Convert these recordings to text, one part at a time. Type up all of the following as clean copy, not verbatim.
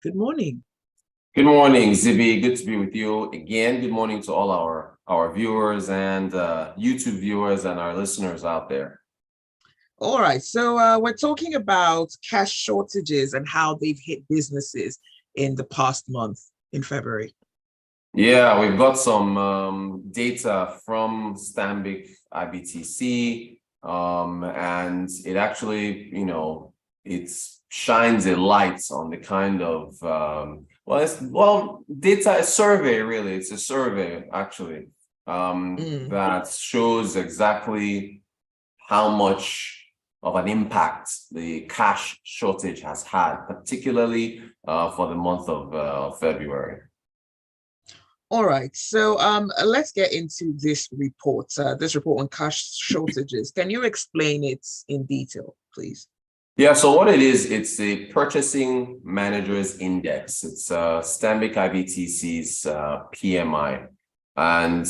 Good morning. Good morning, Zibby. Good to be with you again. Good morning to all our viewers and YouTube viewers and our listeners out there. All right, so we're talking about cash shortages and how they've hit businesses in the past month in February. Yeah, we've got some data from Stanbic IBTC, and it actually, it shines a light on the kind of data, a survey really. It's a survey actually that shows exactly how much of an impact the cash shortage has had, particularly for the month of February. All right, so let's get into this report on cash shortages. Can you explain it in detail, please? Yeah, so what it is, it's a purchasing managers index. It's Stanbic IBTC's PMI. And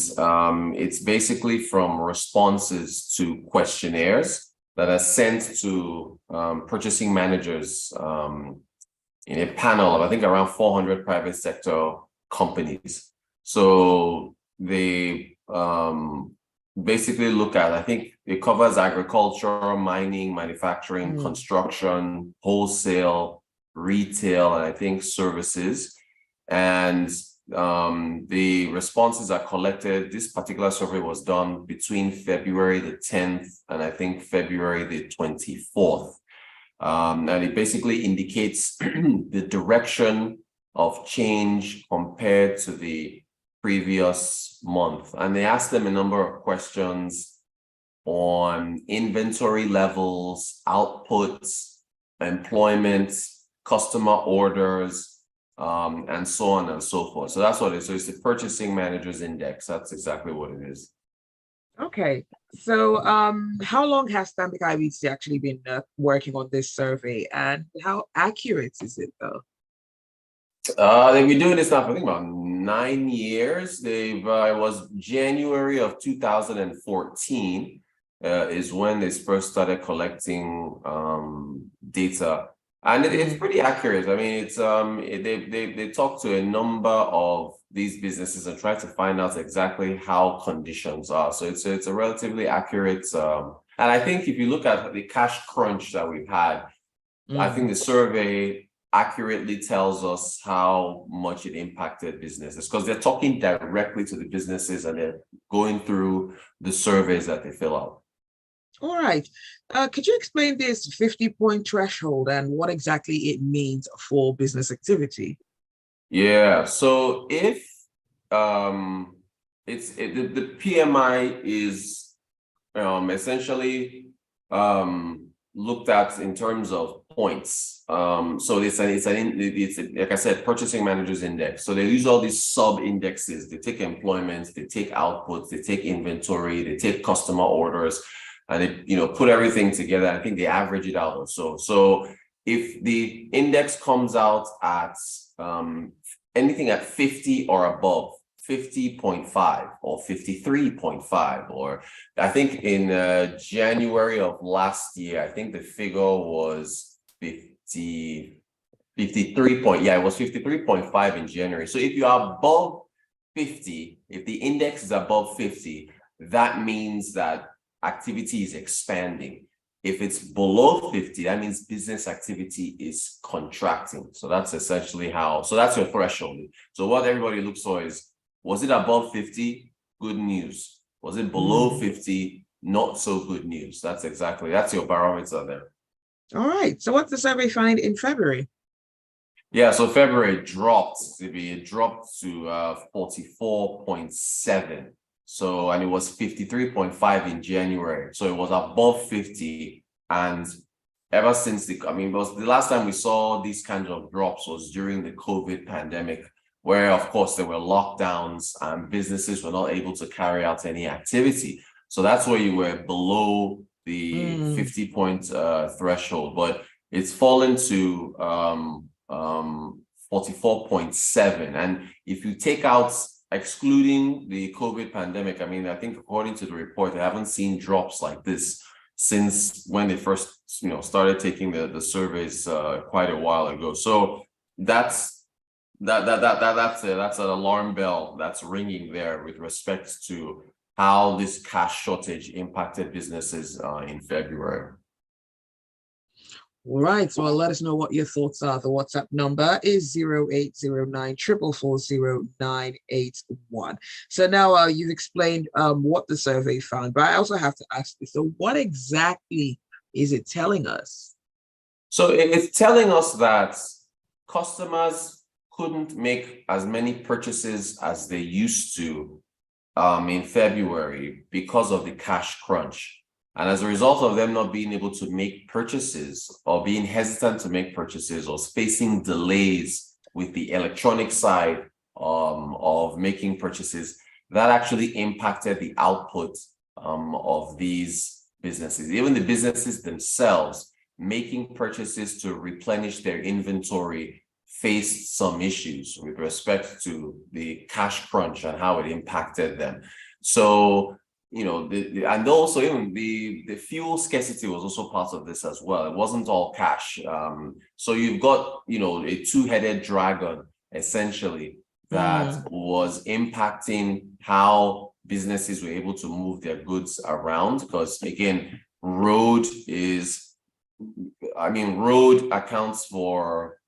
it's basically from responses to questionnaires that are sent to purchasing managers in a panel of, I think, around 400 private sector companies. So they basically look at, I think it covers agriculture, mining, manufacturing, construction, wholesale, retail, and I think services. And the responses are collected. This particular survey was done between February the 10th and I think February the 24th. And it basically indicates the direction of change compared to the previous month. And they asked them a number of questions on inventory levels, outputs, employment, customer orders, and so on and so forth. So that's what it is. So it's the Purchasing Managers Index. That's exactly what it is. Okay, so how long has Stanbic IBTC actually been working on this survey, and how accurate is it though? They've been doing this now for I think about 9 years. It was January of 2014 is when they first started collecting data, and it's pretty accurate. I mean, it's they talk to a number of these businesses and try to find out exactly how conditions are. So it's a relatively accurate. And I think if you look at the cash crunch that we've had, I think the survey accurately tells us how much it impacted businesses because they're talking directly to the businesses and they're going through the surveys that they fill out. All right. Could you explain this 50-point threshold and what exactly it means for business activity? Yeah. So if the PMI is essentially looked at in terms of points. So it's like I said, purchasing managers index. So they use all these sub indexes. They take employment, they take outputs, they take inventory, they take customer orders, and they put everything together. I think they average it out or so. So if the index comes out at anything at 50 or above, 50.5 or 53.5, or I think in January of last year, I think the figure was 53 point, yeah, it was 53.5 in January. So if you are above 50, if the index is above 50, that means that activity is expanding. If it's below 50, that means business activity is contracting. So that's essentially so that's your threshold. So what everybody looks for is, was it above 50? Good news. Was it below 50? Not so good news. That's your barometer there. All right. So what's the survey find in February? Yeah, so February dropped. It dropped to 44.7. So, and it was 53.5 in January. So it was above 50. And ever since it was the last time we saw these kinds of drops was during the COVID pandemic, where of course there were lockdowns and businesses were not able to carry out any activity. So that's where you were below the 50-point threshold, but it's fallen to 44.7. And if you take out, excluding the COVID pandemic, I think according to the report, they haven't seen drops like this since when they first started taking the surveys quite a while ago. So that's an alarm bell that's ringing there with respect to how this cash shortage impacted businesses in February. All right, well, let us know what your thoughts are. The WhatsApp number is 0809 444 0981. So now you've explained what the survey found, but I also have to ask you, so what exactly is it telling us? So it's telling us that customers couldn't make as many purchases as they used to in February because of the cash crunch. And as a result of them not being able to make purchases or being hesitant to make purchases or facing delays with the electronic side of making purchases, that actually impacted the output of these businesses. Even the businesses themselves making purchases to replenish their inventory faced some issues with respect to the cash crunch and how it impacted them. So, you know, and also even the fuel scarcity was also part of this as well. It wasn't all cash. So you've got, you know, a two-headed dragon essentially that was impacting how businesses were able to move their goods around. Because again, road accounts for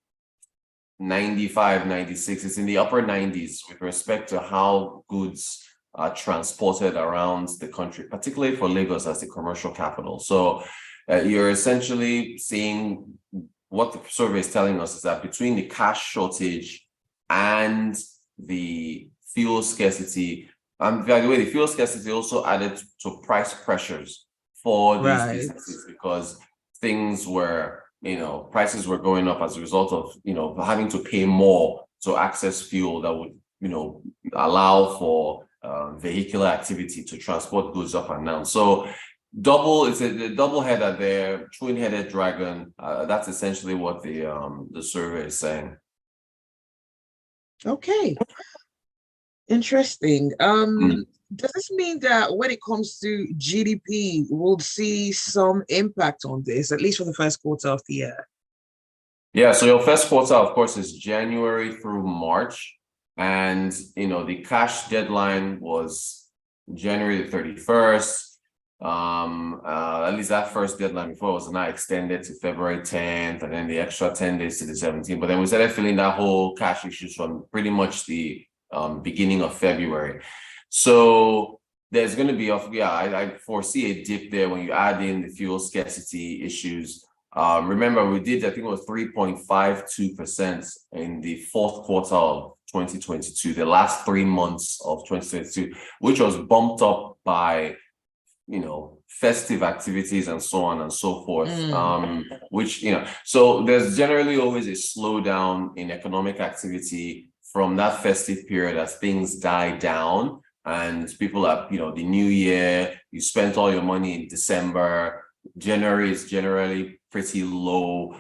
95, 96, it's in the upper 90s with respect to how goods are transported around the country, particularly for Lagos as the commercial capital. So you're essentially seeing what the survey is telling us is that between the cash shortage and the fuel scarcity, and by the way, the fuel scarcity also added to price pressures for these businesses because things were, you know, prices were going up as a result of, you know, having to pay more to access fuel that would, you know, allow for vehicular activity to transport goods up and down. So it's a double header there, twin-headed dragon. That's essentially what the survey is saying. Okay. Interesting. Does this mean that when it comes to GDP, we'll see some impact on this, at least for the first quarter of the year? Yeah, so your first quarter, of course, is January through March. And, you know, the cash deadline was January the 31st. At least that first deadline before was now extended to February 10th, and then the extra 10 days to the 17th. But then we started feeling that whole cash issues from pretty much the beginning of February. So there's going to be, I foresee a dip there when you add in the fuel scarcity issues. Remember, we did, I think it was 3.52% in the fourth quarter of 2022, the last 3 months of 2022, which was bumped up by, you know, festive activities and so on and so forth, which, you know, so there's generally always a slowdown in economic activity from that festive period as things die down and people are, you know, the new year, you spent all your money in December. January is generally pretty low.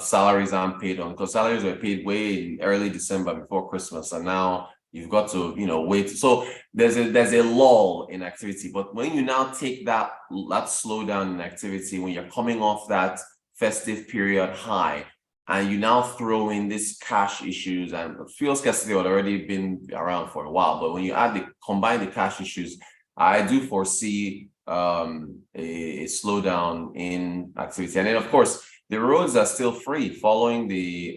Salaries aren't paid on, because salaries were paid way in early December before Christmas, and now you've got to, you know, wait. So there's a lull in activity. But when you now take that slowdown in activity, when you're coming off that festive period high, and you now throw in this cash issues, and fuel scarcity had already been around for a while, but when you combine the cash issues, I do foresee a slowdown in activity. And then, of course, the roads are still free following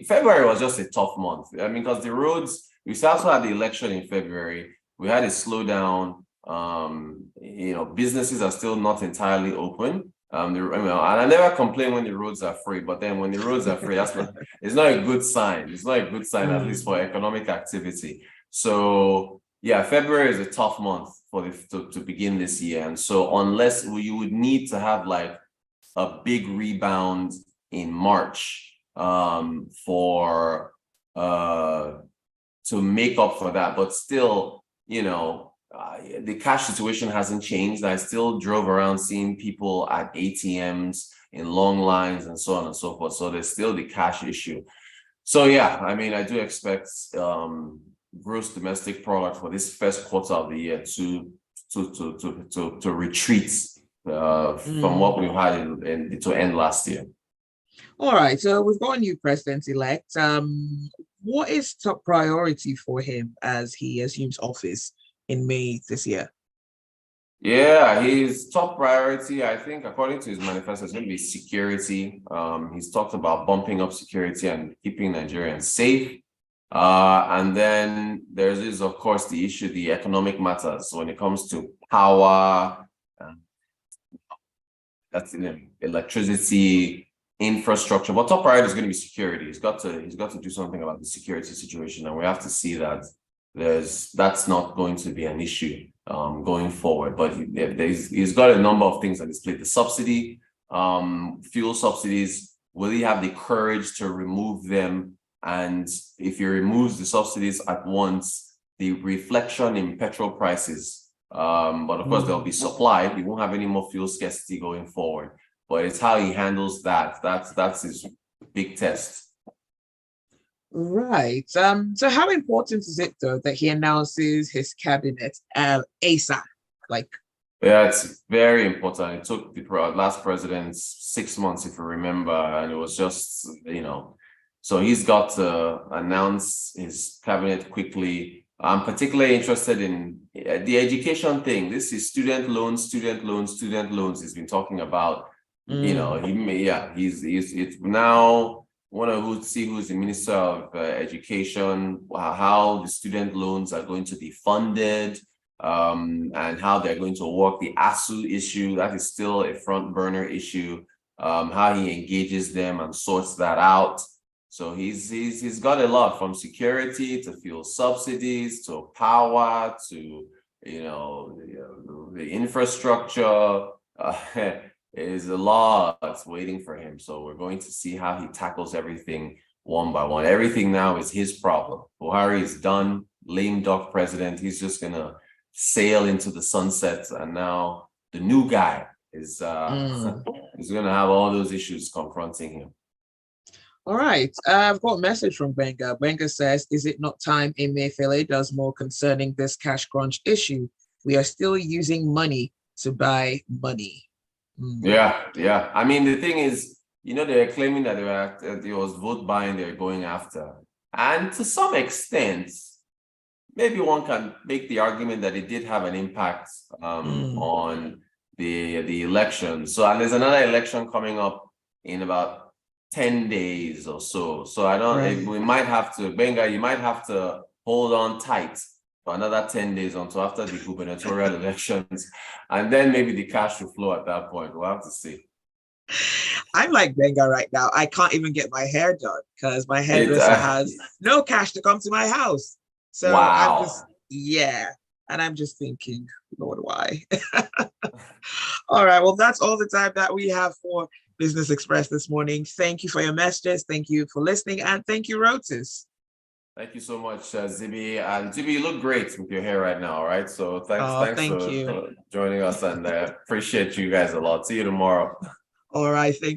February was just a tough month. I mean, because the roads, we also had the election in February. We had a slowdown. You know, businesses are still not entirely open. And I never complain when the roads are free, but then when the roads are free, it's not a good sign. It's not a good sign, at least for economic activity. So yeah, February is a tough month to begin this year. And so unless you would need to have like a big rebound in March to make up for that. But still, you know, the cash situation hasn't changed. I still drove around seeing people at ATMs in long lines and so on and so forth. So there's still the cash issue. So yeah, I mean, I do expect gross domestic product for this first quarter of the year to retreat from what we had to end last year. All right, so we've got a new president-elect. What is top priority for him as he assumes office in May this year? Yeah, his top priority, I think, according to his manifesto, is going to be security. He's talked about bumping up security and keeping Nigerians safe. And then there's, of course, the issue, the economic matters when it comes to power, uh, that's electricity, infrastructure. But top priority is going to be security. He's got to do something about the security situation, and we have to see that that's not going to be an issue going forward. But he's got a number of things on his plate. The subsidy, fuel subsidies. Will he have the courage to remove them? And if he removes the subsidies at once, the reflection in petrol prices. But of course, there'll be supply. We won't have any more fuel scarcity going forward. But it's how he handles that. That's his big test. Right. So how important is it though that he announces his cabinet ASAP? Like, Yeah, it's very important. It took the last president 6 months, if you remember, and it was just, so he's got to announce his cabinet quickly. I'm particularly interested in the education thing. This is student loans, student loans, student loans. He's been talking about, he's it's now want to see who's the Minister of Education, how the student loans are going to be funded, and how they're going to work. The ASU issue, that is still a front burner issue, how he engages them and sorts that out. So he's got a lot, from security to fuel subsidies to power to the infrastructure. Is a lot that's waiting for him. So we're going to see how he tackles everything one by one. Everything now is his problem. Buhari is done, lame duck president. He's just gonna sail into the sunset, and now the new guy is is gonna have all those issues confronting him. all right. I've got a message from Benga. Benga says, "Is it not time Emefiele does more concerning this cash crunch issue? We are still using money to buy money." Yeah. I mean, the thing is, they're claiming that it was vote buying they're going after. And to some extent, maybe one can make the argument that it did have an impact on the election. So, and there's another election coming up in about 10 days or so. So we might have to, Benga, you might have to hold on tight for another 10 days until after the gubernatorial elections, and then maybe the cash will flow at that point. We'll have to see. I'm like Benga right now. I can't even get my hair done because my hairdresser has no cash to come to my house. So wow. And I'm just thinking, Lord, why? All right, well, that's all the time that we have for Business Express this morning. Thank you for your messages. Thank you for listening, and thank you, Rotus. Thank you so much, Zibby. And Zibby, you look great with your hair right now, all right? So thanks for joining us, and appreciate you guys a lot. See you tomorrow. All right, thank